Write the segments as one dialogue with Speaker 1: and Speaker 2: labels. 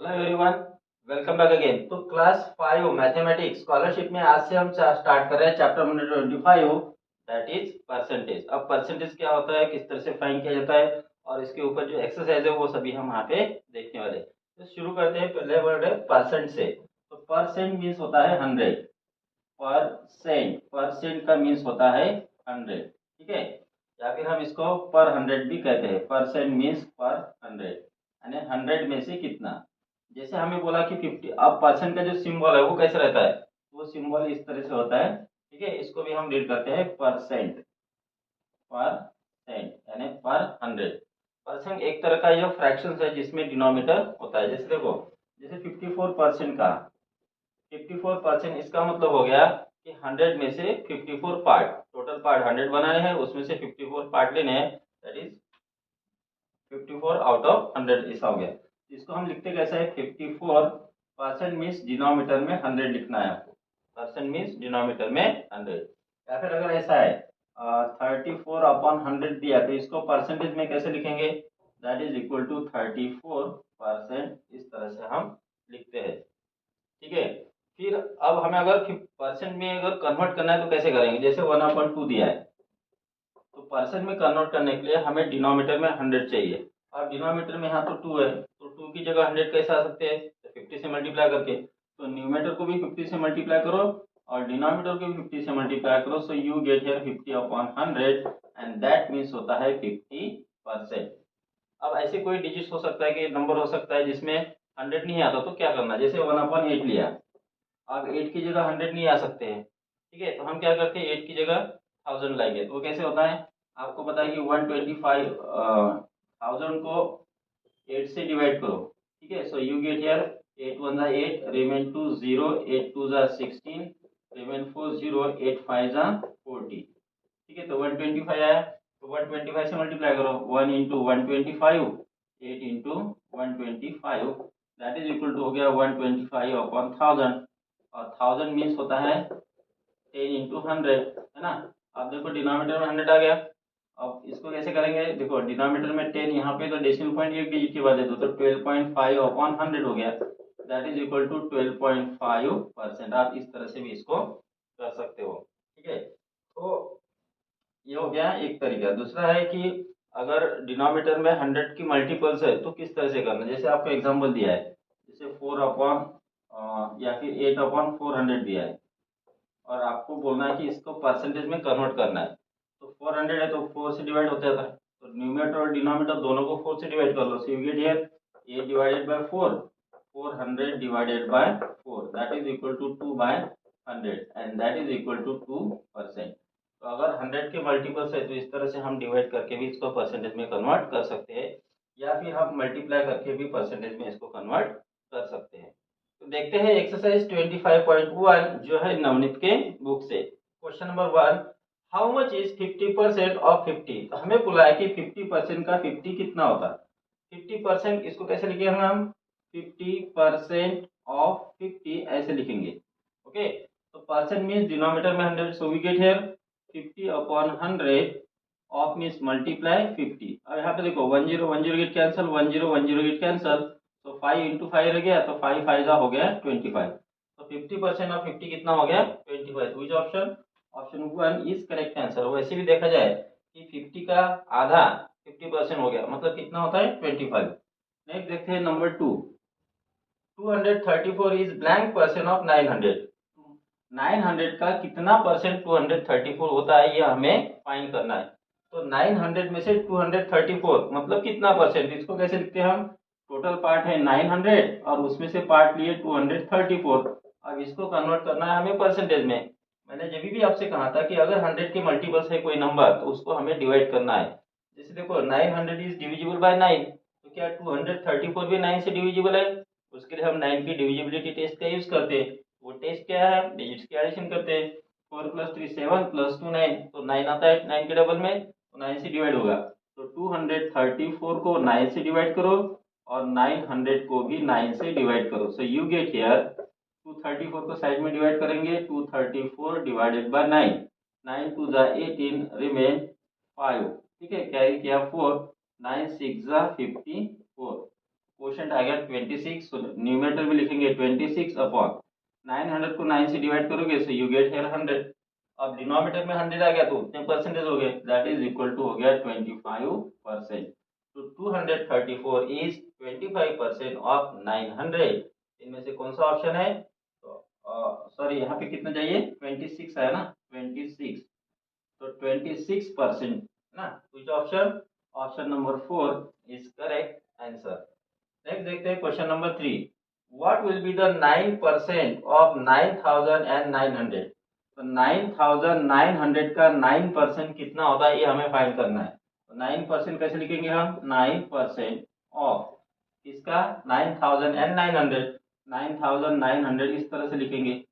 Speaker 1: Hello everyone, welcome back again. तो class 5 mathematics scholarship में आज से हम स्टार्ट कर रहे हैं chapter number 25, that is percentage. अब परसेंटेज क्या होता है, किस तरह से फाइंड किया जाता है और इसके ऊपर जो एक्सरसाइज है वो सभी हम यहाँ पे देखने वाले हैं। तो शुरू करते हैं। पहले वर्ड है परसेंट से। तो परसेंट मीन्स होता है 100। परसेंट परसेंट का मीन्स होता है 100, ठीक है। या फिर हम इसको पर 100 भी कहते हैं। परसेंट मीन्स पर 100 यानी 100 में से कितना। जैसे हमें बोला कि 50। अब परसेंट का जो सिंबल है वो कैसे रहता है, वो सिंबल इस तरह से होता है, ठीक है। इसको भी हम रीड करते हैं परसेंट। परसेंट यानी पर 100। परसेंट एक तरह का जो फ्रैक्शन है जिसमें डिनोमिनेटर होता है। जैसे देखो, जैसे 54% का 54%, इसका मतलब हो गया कि 100 में से 54 पार्ट, टोटल पार्ट 100 बनाने हैं, उसमें से 54 पार्ट लेने हैं, दैट इज 54 आउट ऑफ 100। ऐसा हो गया। इसको हम लिखते कैसा है, 54% मीन्स डिनोमिनेटर में 100 लिखना है आपको। परसेंट मीन्स डिनोमिनेटर में 100। या फिर अगर ऐसा है 34/100 दिया तो इसको परसेंटेज में कैसे लिखेंगे, दैट इज इक्वल टू 34%। इस तरह से हम लिखते हैं, ठीक है। फिर अब हमें अगर परसेंट में अगर कन्वर्ट करना है तो कैसे करेंगे। जैसे 1/2 दिया है, तो परसेंट में कन्वर्ट करने के लिए हमें डिनोमिनेटर में 100 चाहिए। और डिनोमिनेटर में यहाँ तो 2 है, तो 2 की जगह 100 कैसे आ सकते हैं, तो 50 से मल्टीप्लाई करके। तो न्यूमेटर को भी 50 से मल्टीप्लाई करो और डिनोमिनेटर को भी 50 से मल्टीप्लाई करो, सो you get here 50/100 and that means होता है 50%। अब ऐसे कोई डिजिट हो सकता है कि नंबर हो सकता है जिसमें 100 नहीं आता, तो क्या करना। जैसे 1/8 लिया, अब 8 की जगह 100 नहीं आ सकते हैं, ठीक है। तो हम क्या करते हैं, 8 की जगह 1000 लाएंगे। तो वो कैसे होता है, आपको पता है कि 125 1000 को 8 से डिवाइड करो, ठीक है। सो यू गेट हियर 8 1 जा 8, रिमेन 2 0, 8 2 जा 16, रिमेन 4 0, 8 5 जा 40, ठीक है। तो 125 आया, तो 125 से मल्टीप्लाई करो। 1 into 125, 8 into 125, that is equal to हो गया 125/1000। और 1000 मीन्स होता है 10 इंटू 100, है ना। अब देखो डिनोमिनेटर में 100 आ गया। अब इसको कैसे करेंगे, देखो डिनोमिनेटर में 10, यहाँ पे तो डेसिमल पॉइंट एक डिजिट के बाद है, तो 12.5/100 हो गया, दैट इज इक्वल टू 12.5%। आप इस तरह से भी इसको कर सकते हो, ठीक है। तो ये हो गया एक तरीका। दूसरा है कि अगर डिनोमिनेटर में 100 की मल्टीपल्स है तो किस तरह से करना। जैसे आपको एग्जांपल दिया है, जैसे 4 या फिर 8/400 दिया है और आपको बोलना है कि इसको परसेंटेज में कन्वर्ट करना है। तो 400 है तो 4 से डिवाइड होता था, तो न्यूमरेटर और डिनोमिनेटर दोनों को 4 से डिवाइड कर लो। So you get here 8 divided by 4, 400 divided by 4, that is equal to 2/100 and that is equal to 2%। तो अगर 100 के मल्टीपल्स है तो इस तरह से हम डिवाइड करके भी इसको परसेंटेज में कन्वर्ट कर सकते हैं, या फिर हम मल्टीप्लाई करके भी परसेंटेज में इसको कन्वर्ट कर सकते हैं। तो देखते हैं एक्सरसाइज 25.1 जो है नवनीत के बुक से। Question number 1, how much is 50% of 50। तो हमें बोला है कि 50% का 50 कितना होता है। 50%, इसको कैसे लिखेंगे हम, 50% ऑफ 50 ऐसे लिखेंगे, ओके। तो परसेंट मीन्स डिनोमिनेटर में 100, so we get here 50/100 of means multiply 50। अब यहाँ पे देखो 10 10 गेट कैंसिल, 10 10 गेट कैंसिल, तो 5 इंटू 5 रह गया, तो 5 5 हो गया 25। तो 50% ऑफ 50 कितना हो गया 25। विच option, option 1 is correct answer. वैसे भी देखा जाए कि 50 का आधा 50% हो गया, मतलब कितना होता है 25। नेक्स्ट देखते हैं number 2, 234 is blank percent of 900। 900 का कितना परसेंट 234 होता है, ये हमें फाइंड करना है। तो 900 में से 234 मतलब कितना परसेंट, इसको कैसे लिखते हैं हम। टोटल पार्ट है 900 और उसमें से पार्ट लिए 234। अब इसको कन्वर्ट करना है हमें परसेंटेज में। मैंने जब भी आपसे कहा था कि अगर 100 के मल्टीपल्स है कोई नंबर तो उसको हमें डिवाइड करना है। जैसे देखो 900 इज डिविजिबल बाय 9, तो क्या 234 भी 9 से डिविजिबल है। उसके लिए हम 9 की डिविजिबिलिटी टेस्ट का यूज करते हैं। वो टेस्ट क्या है, डिजिट्स के एडिशन करते हैं। 4 + 3 7 + 2 9, तो 9 आता है 9 के डबल में, तो 9 से डिवाइड होगा। तो 234 को 9 से डिवाइड करो और 900 को भी 9 से डिवाइड करो। सो यू गेट हियर 234 को साइड में डिवाइड करेंगे, 234 डिवाइडेड बाय 9, 9 2 जा 18, रिमेन 5, ठीक है। कैरी किया 4, 9 6 जा 54। क्वोशंट आ गया 26, न्यूमरेटर में लिखेंगे 26 अपॉन 900 को 9 से डिवाइड करोगे सो यू गेट हियर 100। अब डिनोमिनेटर में 100 आ गया तो उतने परसेंटेज हो गए, दैट इज इक्वल टू हो गया 25%। तो 234 इज 25% ऑफ 900। इनमें से कौन सा ऑप्शन है? तो सॉरी यहाँ पे कितना चाहिए, 26 है ना, 26, तो 26% ना, विच option? Option number 4 is correct answer. Next देखते हैं question number 3। What will be the 9% of 9900? तो 9900 का 9% कितना होता है ये हमें फाइंड करना है। तो 9% कैसे लिखेंगे हम? 9% ऑफ इसका 9900, 9900 इस तरह से लिखेंगे।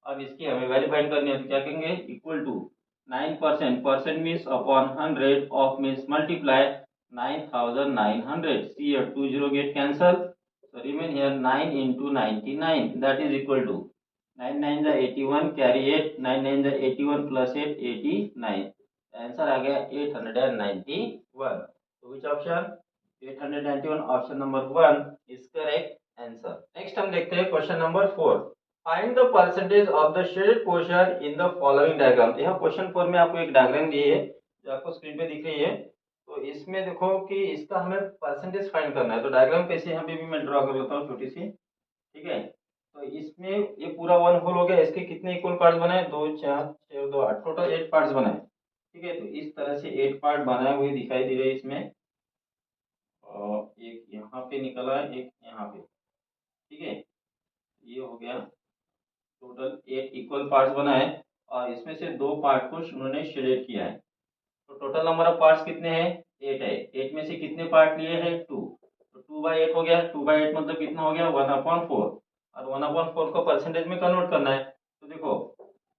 Speaker 1: अब इसकी हमें वैल्यू फाइंड करनी है तो क्या कहेंगे, equal to 9%, percent means upon 100 of means multiply 9900, see here 20 get cancel, so remain here 9 into 99, that is equal to 9 9 the 81, carry 8, 9 9 the 81 plus 8 89, answer आ गया 891। तो which option? 891 option number 1 is correct answer. Next हम देखते हैं question number 4। Find the percentage of the shaded portion in the following diagram. यह question 4 में आपको एक diagram दी है जो आपको स्क्रीन पे दिख रही है। तो इसमें देखो कि इसका हमें परसेंटेज फाइंड करना है। तो डायग्राम कैसे यहाँ पे भी मैं ड्रॉ कर लेता हूँ छोटी सी, ठीक है। तो इसमें ये पूरा 1 होल हो गया, इसके कितने इक्वल पार्ट्स बनाए, 2 4 6 2 8, टोटल 8 पार्ट्स बनाए, ठीक है। तो इस तरह से 8 पार्ट बनाए हुए दिखाई दे रहे हैं इसमें, और एक यहाँ पे निकला है, एक यहाँ पे, ठीक है। ये हो गया टोटल 8 इक्वल पार्ट्स बनाए, और इसमें से 2 पार्ट को उन्होंने शेडेड किया है। तो टोटल नंबर ऑफ पार्ट्स कितने हैं, 8 है। 8 में से कितने पार्ट लिए हैं, 2, तो 2/8 हो गया। 2/8 मतलब कितना हो गया, 1/4, और 1/4 को परसेंटेज में कन्वर्ट करना है। तो देखो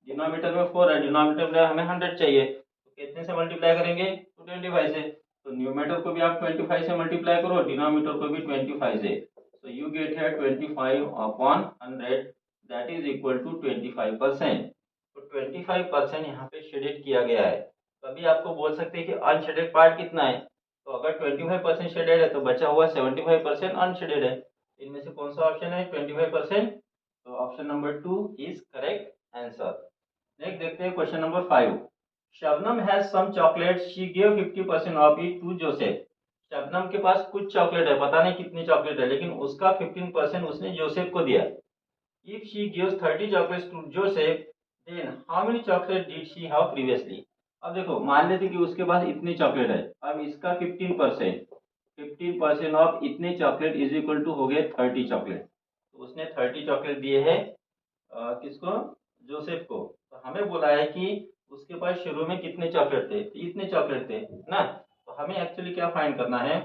Speaker 1: डिनोमिनेटर में 4 है, डिनोमिनेटर में हमें 100 चाहिए, तो कितने से मल्टीप्लाई करेंगे, तो 25 से। तो न्यूमरेटर को भी आप 25 से मल्टीप्लाई करो, डिनोमिनेटर को भी 25 से, so you get here 25 upon 100, that is equal to 25%। तो 25% यहाँ पे शेडेड किया गया है। तभी आपको बोल सकते हैं कि अनशेडेड पार्ट कितना है। तो अगर 25% शेडेड है तो बचा हुआ 75% अनशेडेड है। इनमें से कौन सा ऑप्शन है 25%? तो option number 2 is correct answer. Next देखते हैं question number 5। Shabnam has some chocolate, she give 50% of it to Joseph. Shabnam के पास कुछ चॉकलेट है, पता नहीं कितनी चॉकलेट है, लेकिन उसका 15% उसने जोसेफ को दिया। If she gives 30 chocolates to Joseph, then how many chocolate did she have previously. अब देखो मान लेते कि उसके पास इतनी चॉकलेट है, अब इसका 15% ऑफ इतने चॉकलेट इज इक्वल टू हो गए 30 चॉकलेट। तो उसने 30 चॉकलेट दिए हैं किसको, जोसेफ को। तो हमें बोला है कि उसके पास शुरू में कितने चॉकलेट थे, इतने चॉकलेट थे ना। तो हमें एक्चुअली क्या फाइंड करना है,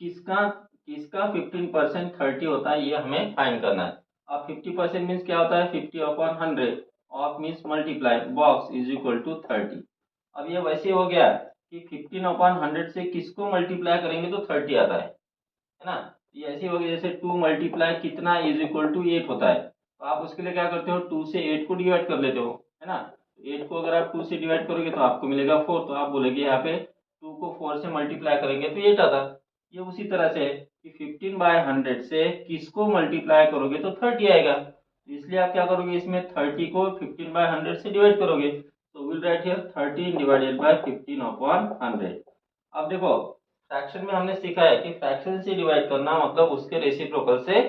Speaker 1: किसका किसका 15% 30 होता है, ये हमें फाइंड करना है। अब 50% मीन्स क्या होता है, 50/100 of means multiply box is equal to 30। अब ये वैसे हो गया कि 15/100 से किसको मल्टीप्लाई करेंगे तो 30 आता है ना। ये ऐसे हो गया जैसे 2 मल्टीप्लाई कितना इज इक्वल टू 8 होता है। तो आप उसके लिए क्या करते हो, 2 से 8 को डिवाइड कर लेते हो, है ना। 8 को अगर आप 2 से डिवाइड करोगे तो आपको मिलेगा 4, तो आप बोलेंगे यहाँ पे 2 को 4 से मल्टीप्लाई करेंगे तो 8 आता। ये उसी तरह से है कि 15/100 से किसको मल्टीप्लाई करोगे तो 30 आएगा। इसलिए आप क्या करोगे, इसमें 30 को 15/100 से डिवाइड करोगे, तो will write here 13 divided by 15/100। अब देखो फ्रैक्शन में हमने सीखा है कि फ्रैक्शन से डिवाइड करना मतलब उसके रेसिप्रोकल से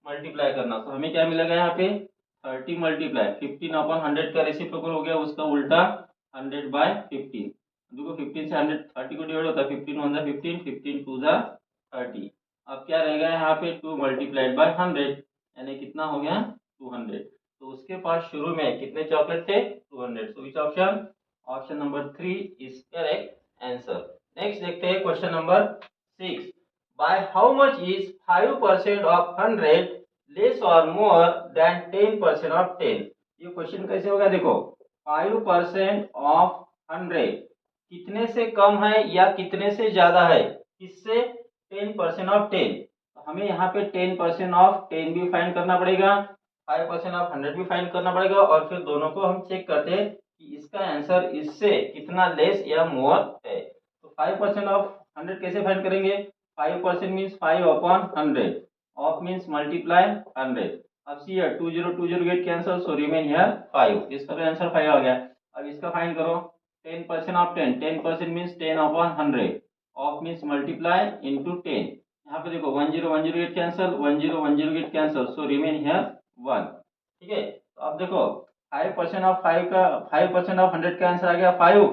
Speaker 1: मल्टीप्लाई करना। तो हमें क्या मिलेगा यहाँ पे 30 मल्टीप्लाई 15/100 का रेसिप्रोकल हो गया उसका उल्टा 100/15। देखो 15 से 130 को डिवाइड होता है, 15 1 15, 15 2 30। अब क्या रहेगा यहाँ पे 2 मल्टीप्लाइड बाय 100, यानी कितना हो गया 200। तो उसके पास शुरू में कितने चॉकलेट थे 200। So which option, option number 3 is correct answer. Next देखते हैं question number 6। By how much is 5% of 100 less और मोर देन 10% ऑफ 10। ये क्वेश्चन कैसे होगा, देखो 5% ऑफ 100 कितने से कम है या कितने से ज्यादा है, किससे, 10% ऑफ 10। तो हमें यहाँ पे 10% ऑफ 10 भी फाइंड करना पड़ेगा, 5% ऑफ 100 भी फाइंड करना पड़ेगा, और फिर दोनों को हम चेक करते हैं कि इसका आंसर इससे कितना लेस या मोर है। तो 5% ऑफ 100 कैसे फाइंड करेंगे, 5% मीन्स 5/100 ऑफ मीन्स मल्टीप्लाई 100। अब see here 20 get cancel, so remain here 5। इसका तो आंसर 5 आ गया। अब इसका फाइंड करो 10% of 10, 10% means 10/100 of means multiply into 10। यहाँ पे देखो 10 get cancel, 10 get cancel, so remain here 1। ठीक है, तो अब देखो 5% ऑफ 5 का 5% ऑफ 100 का आंसर आ गया 5,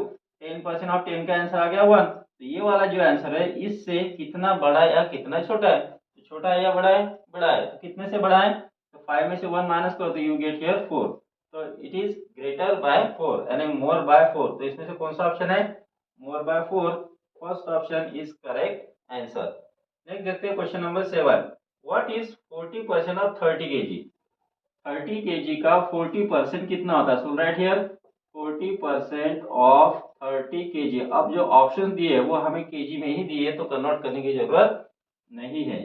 Speaker 1: 10% ऑफ 10 का आंसर आ गया 1। तो ये वाला जो आंसर है इससे कितना बड़ा या कितना छोटा है? तो छोटा है या बड़ा है? बड़ा है। तो कितने से बड़ा है? तो 5 में से 1 माइनस करो तो यू गेट हियर 4। तो इट इज ग्रेटर बाय 4 यानी मोर बाय 4। तो इसमें से कौन सा ऑप्शन है? More by 4। First option is correct answer. Next देखते हैं question number 7। What is 40% of 30 KG? 30 KG का 40% कितना होता है? सो राइट हियर 40% ऑफ 30 केजी। अब जो ऑप्शन दिए है वो हमें केजी में ही दिए, तो कन्वर्ट करने की जरूरत नहीं है।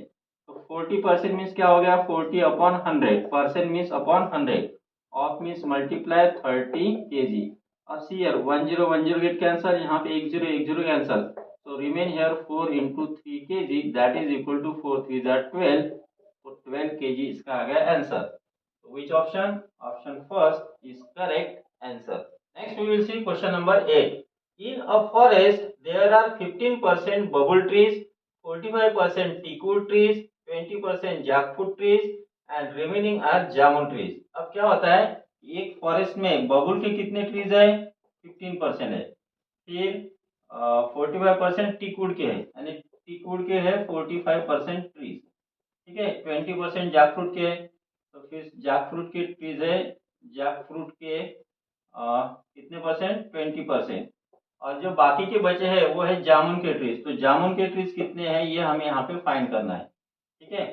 Speaker 1: तो 40% मीन्स क्या हो गया? 40/100, percent means upon 100, of means multiply 30 KG. अब सी हियर 10 गेट कैंसल, यहाँ पे 10 cancel, so remain here 4 into 3 kg, that is equal to 4 3 12। तो 12 kg इसका आ गया answer. So which option? Option first is correct answer. Next we will see question number 8. In a forest there are 15% bubble trees, 45% teakwood trees, 20% jackfruit trees and remaining are jamun trees. अब क्या होता है, एक forest में बबुल के कितने trees है? 15% है। फिर 45% टीकवुड के है, यानी टीकवुड के है 45% ट्रीज। ठीक है, 20% जैकफ्रूट के है, तो फिर जैकफ्रूट के ट्रीज है, जैकफ्रूट के कितने परसेंट? 20%। और जो बाकी के बचे हैं वो है जामुन के ट्रीज। तो जामुन के ट्रीज कितने हैं ये हमें यहाँ पे फाइंड करना है। ठीक है,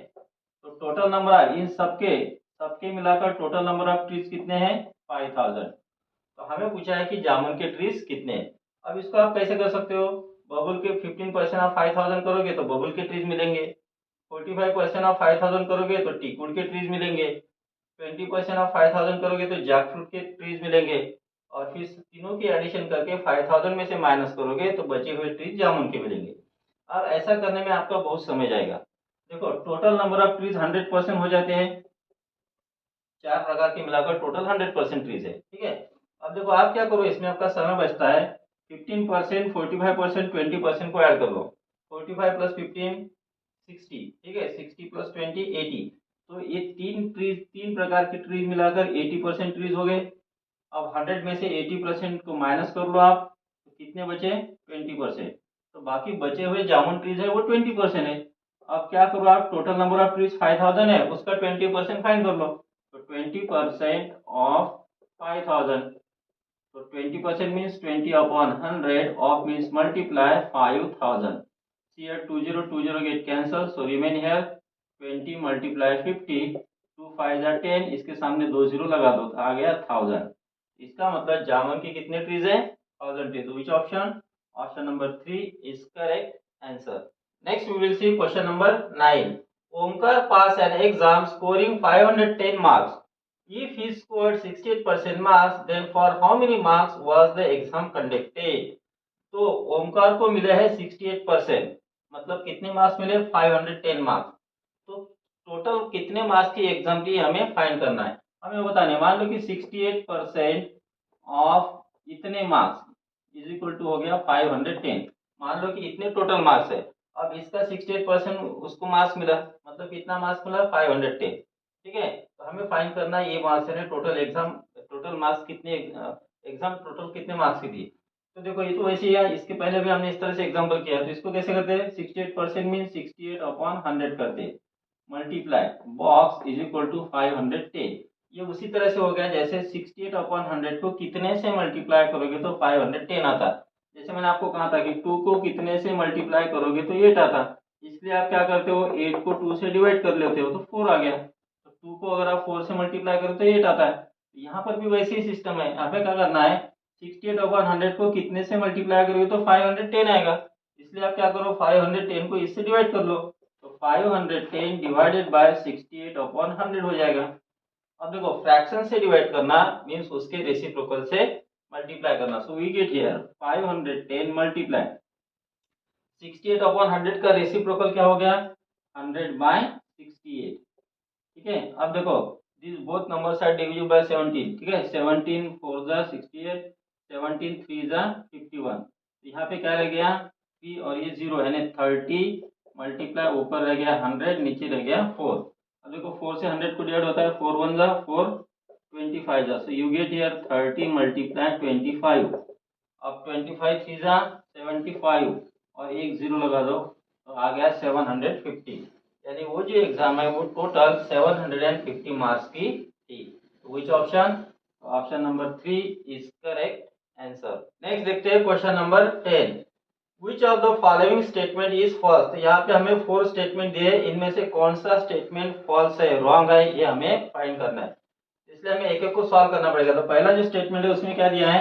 Speaker 1: तो टोटल नंबर इन सबके सबके मिलाकर टोटल नंबर ऑफ ट्रीज कितने हैं? 5000। तो हमें पूछा है कि जामुन के ट्रीज कितने हैं। अब इसको आप कैसे कर सकते हो? बबुल के 15% ऑफ 5000 करोगे तो बबुल के ट्रीज मिलेंगे, 45% ऑफ 5000 करोगे तो टीकवुड के ट्रीज मिलेंगे, 20% ऑफ 5000 करोगे तो जैकफ्रूट के ट्रीज मिलेंगे, और फिर तीनों की एडिशन करके 5000 में से माइनस करोगे तो बचे हुए ट्रीज जामुन के मिलेंगे। अब ऐसा करने में आपका बहुत समय जाएगा। देखो टोटल नंबर ऑफ ट्रीज 100% हो जाते हैं, चार प्रकार के मिलाकर टोटल 100% ट्रीज है। ठीक है, अब देखो आप क्या करो, इसमें आपका समय बचता है 15%, 45%, 20% को ऐड कर लो। 45 प्लस 15 60। ठीक है, 60 प्लस 20 80। तो ये तीन प्रकार के ट्रीज मिलाकर 80% ट्रीज हो गए। अब 100 में से 80% को माइनस कर लो आप, तो कितने बचे? 20%। तो बाकी बचे हुए जामुन ट्रीज है वो 20% है। अब क्या करो आप, टोटल नंबर ऑफ ट्रीज 5000 है, उसका 20% फाइंड कर लो। तो 20% ऑफ 5000, तो 20% means 20/100 of means multiply 5000। Here 20 get cancel, so remain here 20 multiply 50, 2 5 are 10, इसके सामने 2 जीरो लगा दो तो आ गया 1000। इसका मतलब जामुन के कितने ट्रीज हैं? 1000 trees. Which option? Option number 3 is correct answer. Next we will see question number 9. Omkar passed an exam scoring 510 marks. If he scored 68% marks, then for how many marks was the exam conducted? तो ओमकार को मिले हैं 68%, मतलब कितने marks मिले? 510 marks. तो total कितने marks की एग्जाम की हमें फाइंड करना है, हमें बताने। मान लो कि 68% ऑफ इतने मार्क्स इज इक्वल टू हो गया 510। मान लो कि इतने टोटल मार्क्स है, अब इसका 68% उसको मार्क्स मिला, मतलब कितना मार्क्स मिला? 510। ठीक है, तो हमें फाइंड करना है ये मार्क्स है टोटल एग्जाम, टोटल मार्क्स कितने एग्जाम टोटल कितने मार्क्स की थी। तो देखो ये तो वैसे ही है, इसके पहले भी हमने इस तरह से एग्जांपल किया, तो इसको कैसे करते हैं? 68% मीन 68/100 करते हैं, multiply box is equal to 510। ये उसी तरह से हो गया जैसे 68/100 को कितने से मल्टीप्लाई करोगे तो 510 आता। जैसे मैंने आपको कहा था कि 2 को कितने से मल्टीप्लाई करोगे तो 8 आता, इसलिए आप क्या करते हो, 8 को 2 से डिवाइड कर लेते हो तो 4 आ गया। तो 2 को अगर आप 4 से मल्टीप्लाई करो तो 8 आता है। यहाँ पर भी वैसे ही सिस्टम है, यहाँ पे क्या करना है, 68/100 को कितने से मल्टीप्लाई करोगे तो 510 आएगा, इसलिए आप क्या करो 510 को इससे डिवाइड कर लो, तो 510 डिवाइडेड बाय 68/100 हो जाएगा। अब देखो फ्रैक्शन से डिवाइड करना मींस उसके रेसिप्रोकल से मल्टीप्लाई करना, so we get here 510 multiply 68 upon 100 का रेसिप्रोकल क्या हो गया 100/68। ठीक है, अब देखो this both numbers are divisible by 17। ठीक है, 17 4 जा 68, 17 3 जा 51। यहाँ पे क्या रह गया 3 और ये 0 यानी 30 मल्टीप्लाई ऊपर रह गया 100 नीचे रह गया 4। अब देखो 4 से 100 को डिवाइड होता है 4 1 जा 4 25 जा, सो यू गेट हियर 30 मल्टीप्लाई 25। अब 25 3 जा 75 और एक 0 लगा दो तो आ गया 750। यानी वो जो एग्जाम है वो टोटल 750 मार्क्स की थी। Which option, option number 3 is correct answer. Next देखते हैं question number 10। Which of the following statement is false. तो यहाँ पे हमें 4 स्टेटमेंट दिए, इनमें से कौन सा स्टेटमेंट फॉल्स है, रॉन्ग है, ये हमें फाइंड करना है। इसलिए हमें एक एक को सॉल्व करना पड़ेगा। तो पहला जो स्टेटमेंट है उसमें क्या दिया है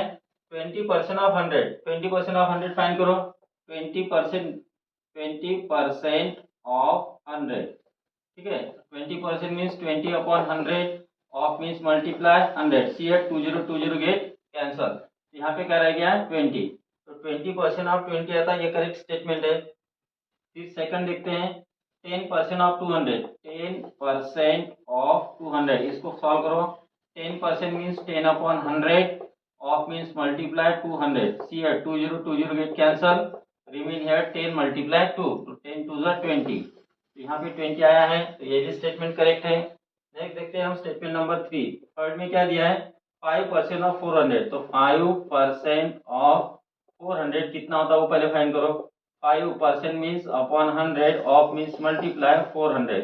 Speaker 1: 20% ऑफ 100, 20% ऑफ 100 फाइंड करो। 20% 20% ऑफ 100। ठीक है, 20% means 20 upon 100, of means multiply 100, see at 20 get cancel. यहाँ पे क्या रह गया 20, तो 20% ऑफ 20 आता है, ये करेक्ट स्टेटमेंट है। फिर सेकंड देखते हैं 10% ऑफ 200, 10% ऑफ 200, इसको सॉल्व करो। 10% means 10 upon 100, of means multiply 200, see at 20 get cancel, remain here 10 multiply 2, तो 10 2 जा 20, यहाँ पे 20 आया है, तो ये भी स्टेटमेंट करेक्ट है। नेक्स्ट देखते हैं हम स्टेटमेंट नंबर 3। थर्ड में क्या दिया है 5% ऑफ 400, तो 5% ऑफ 400 कितना होता है वो पहले फाइंड करो। 5% means upon 100, of means multiply 400,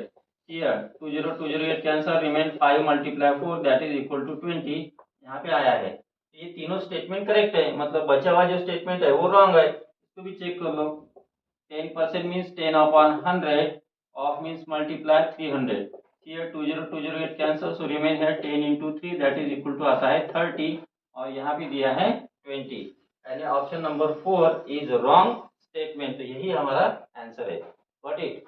Speaker 1: here 20 get cancel, remain 5 multiply 4 that is equal to 20, यहाँ पे आया है। ये तीनों स्टेटमेंट करेक्ट है, मतलब बचा हुआ जो स्टेटमेंट है वो रॉन्ग है, इसको भी चेक कर लो। 10% means 10 upon 100, of means multiply 300, here 20 get cancel, so remain here 10 into 3 that is equal to आता है 30, और यहाँ भी दिया है 20, यानी option number 4 is wrong statement, तो यही हमारा आंसर है। Got it.